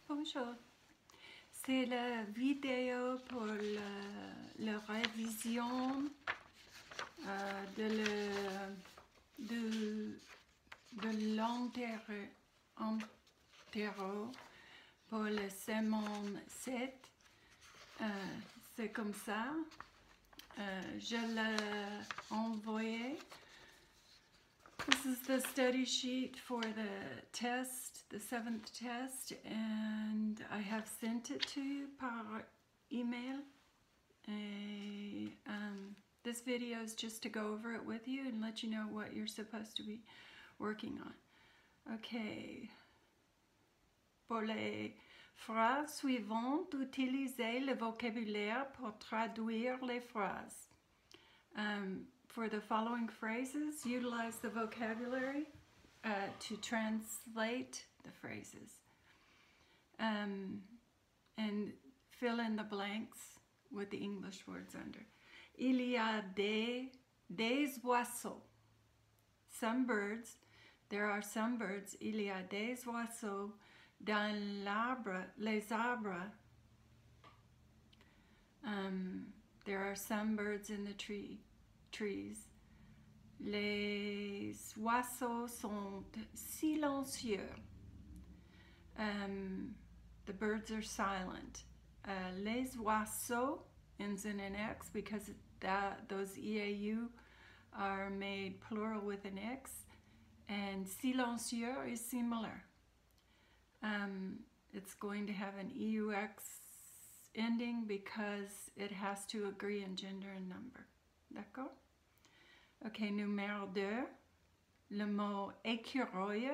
Bonjour. C'est la vidéo pour la révision de l'enterro pour la semaine 7. C'est comme ça. Je l'ai envoyé. This is the study sheet for the test, the 7th test, and I have sent it to you par email. This video is just to go over it with you and let you know what you're supposed to be working on. Okay. Pour les phrases suivantes, utilisez le vocabulaire pour traduire les phrases. For the following phrases, utilize the vocabulary to translate the phrases. And fill in the blanks with the English words under. Il y a des oiseaux. Some birds. There are some birds. Il y a des oiseaux dans l'arbre, les arbres. There are some birds in the trees. Les oiseaux sont silencieux. The birds are silent. Les oiseaux ends in an X because those EAU are made plural with an X, and silencieux is similar. It's going to have an EUX ending because it has to agree in gender and number. D'accord? Ok, numéro 2, le mot écureuil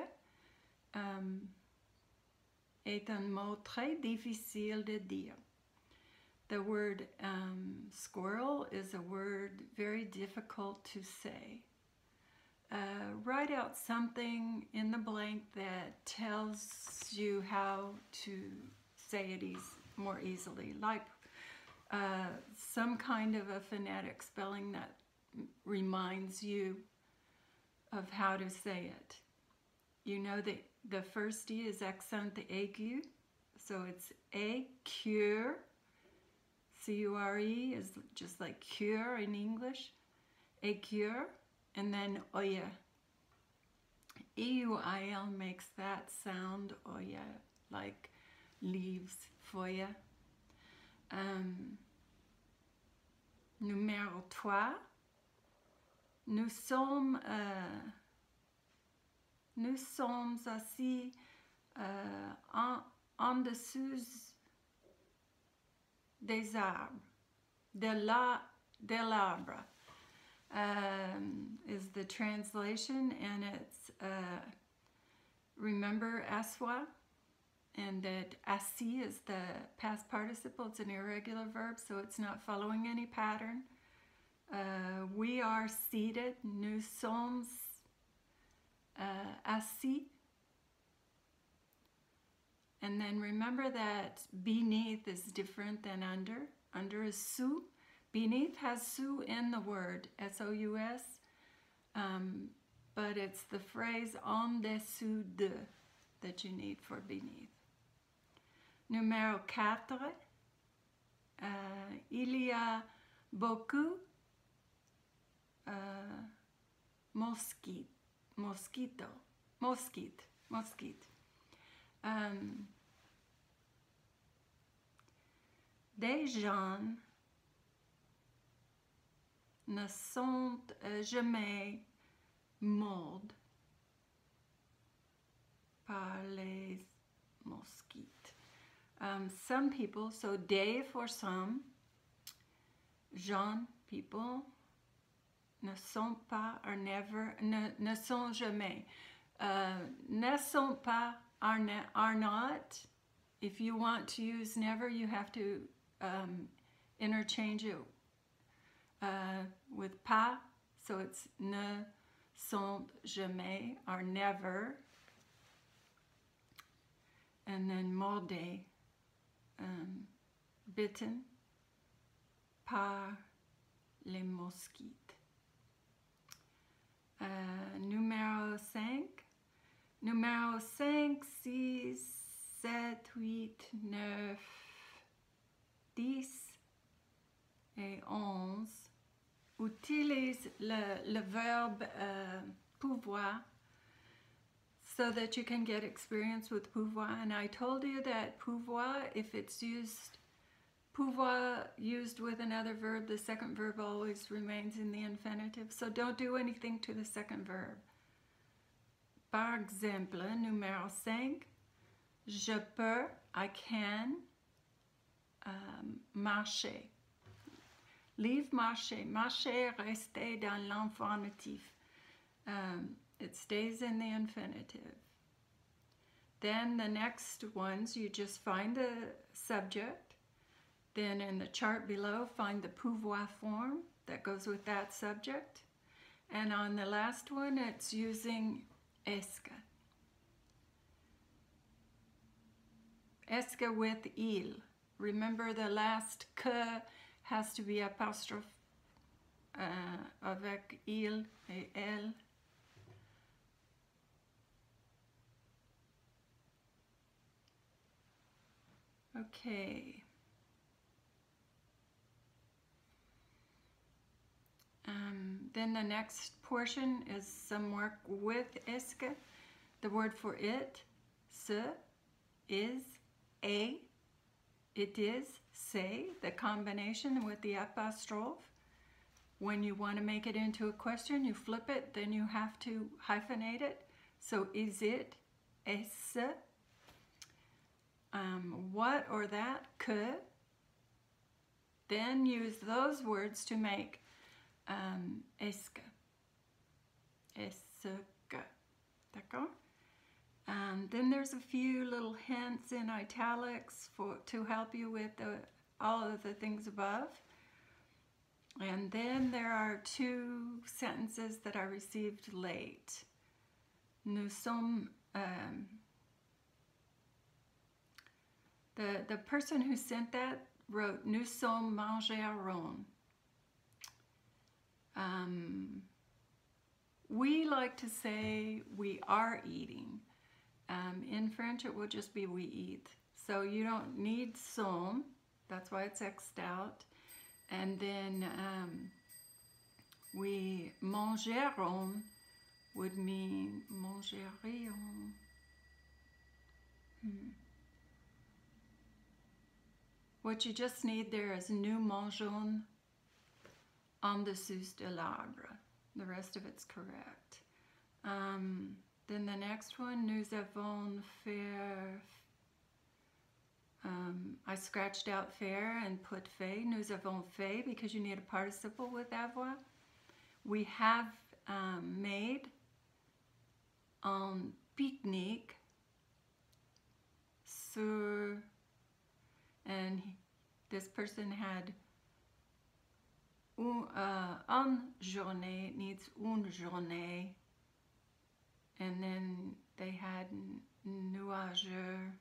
est un mot très difficile de dire. The word squirrel is a word very difficult to say. Write out something in the blank that tells you how to say it more easily, like some kind of a phonetic spelling that reminds you of how to say it. You know that the first E is accent aigu, so it's écure. C-U-R-E is just like cure in English. Écure, and then oya. E-U-I-L makes that sound oya, like leaves, foya. Numéro 3. Nous sommes assis en dessous des arbres, de l'arbre is the translation, and it's remember assois, and that assis is the past participle. It's an irregular verb, so it's not following any pattern. We are seated. Nous sommes assis. And then remember that beneath is different than under. Under is sous. Beneath has sous in the word, S-O-U-S. But it's the phrase en dessous de that you need for beneath. Numéro 4. Il y a beaucoup mosquite. Des gens ne sont jamais morts par les mosquites. Some people, so des for some, gens, people, ne sont pas, are never, ne sont jamais. Ne sont pas, are not. If you want to use never, you have to interchange it with pas, so it's ne sont jamais, are never, and then mordé, bitten par les mosquites. Numéro 5. Numéro 5, 6, 7, 8, 8, 9, 10 et 11 utilise le verbe pouvoir so that you can get experience with pouvoir. And I told you that pouvoir, if it's used, pouvoir used with another verb, the second verb always remains in the infinitive. So don't do anything to the second verb. Par exemple, numéro 5, je peux, I can, marcher. Leave marcher. Marcher, rester dans l'infinitif. It stays in the infinitive. Then the next ones, you just find the subject. Then in the chart below, find the pouvoir form that goes with that subject. And on the last one, it's using est-ce que. Est-ce que with il. Remember the last que has to be apostrophe avec il et elle. Okay. Then the next portion is some work with est-ce que. The word for it, ce, is, a, it is, say, the combination with the apostrophe. When you want to make it into a question, you flip it, then you have to hyphenate it. So is it, est-ce, what or that, que. Then use those words to make est-ce que. Est-ce que. D'accord? Then there's a few little hints in italics to help you with all of the things above. And then there are 2 sentences that I received late. Nous sommes, the person who sent that wrote, nous sommes mangerons. We like to say we are eating. In French, it will just be we eat. So you don't need sommes. That's why it's X'd out. And then we mangerons would mean mangerions. What you just need there is nous mangeons en dessous de l'arbre. The rest of it's correct. Then the next one, nous avons fait, I scratched out faire and put fait. Nous avons fait because you need a participle with avoir. We have made un pique-nique sur, and this person had une journée, needs une journée. And then they had nuageux,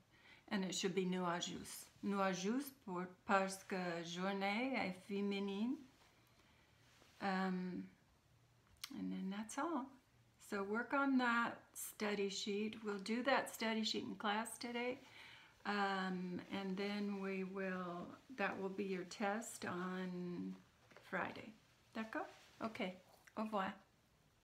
and it should be nuageuse. Nuageuse parce que journée est féminine. And then that's all. So work on that study sheet. We'll do that study sheet in class today. And then that will be your test on Friday. D'accord? Okay. Au revoir.